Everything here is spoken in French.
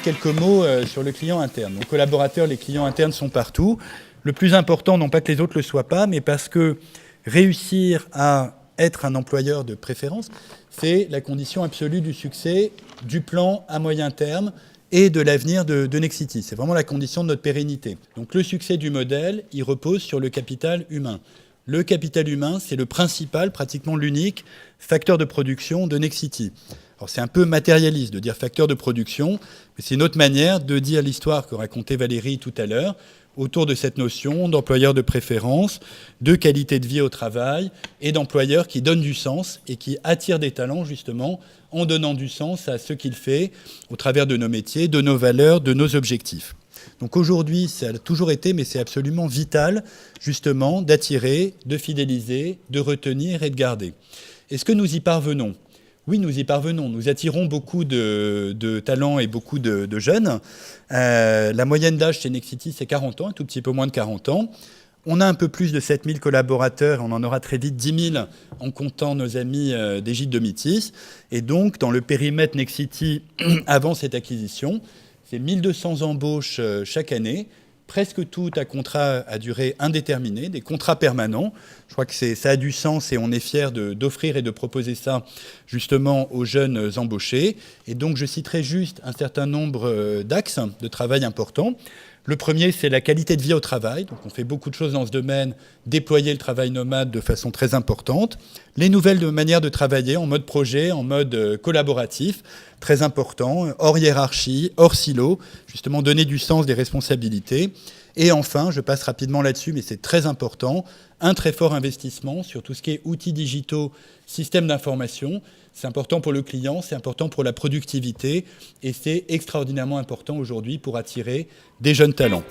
ensuite quelques mots sur le client interne. Les collaborateurs, les clients internes sont partout. Le plus important, non pas que les autres ne le soient pas, mais parce que réussir à être un employeur de préférence, c'est la condition absolue du succès du plan à moyen terme et de l'avenir de Nexity. C'est vraiment la condition de notre pérennité. Donc le succès du modèle, il repose sur le capital humain. Le capital humain, c'est le principal, pratiquement l'unique facteur de production de Nexity. Alors c'est un peu matérialiste de dire facteur de production, mais c'est une autre manière de dire l'histoire que racontait Valérie tout à l'heure, autour de cette notion d'employeur de préférence, de qualité de vie au travail et d'employeur qui donne du sens et qui attire des talents justement en donnant du sens à ce qu'il fait au travers de nos métiers, de nos valeurs, de nos objectifs. Donc aujourd'hui, ça a toujours été, mais c'est absolument vital justement d'attirer, de fidéliser, de retenir et de garder. Est-ce que nous y parvenons ? Oui, nous y parvenons. Nous attirons beaucoup de talents et beaucoup de jeunes. La moyenne d'âge chez Nexity, c'est 40 ans, un tout petit peu moins de 40 ans. On a un peu plus de 7000 collaborateurs. On en aura très vite 10 000 en comptant nos amis des Gîtes Domitis. Et donc, dans le périmètre Nexity, avant cette acquisition, c'est 1200 embauches chaque année. Presque tout à contrat à durée indéterminée, des contrats permanents. Je crois que ça a du sens et on est fiers d'offrir et de proposer ça justement aux jeunes embauchés. Et donc je citerai juste un certain nombre d'axes de travail importants. Le premier, c'est la qualité de vie au travail. Donc on fait beaucoup de choses dans ce domaine, déployer le travail nomade de façon très importante. Les nouvelles manières de travailler en mode projet, en mode collaboratif, très important, hors hiérarchie, hors silo, justement donner du sens, des responsabilités. Et enfin, je passe rapidement là-dessus, mais c'est très important, un très fort investissement sur tout ce qui est outils digitaux, systèmes d'information. C'est important pour le client, c'est important pour la productivité et c'est extraordinairement important aujourd'hui pour attirer des jeunes talents.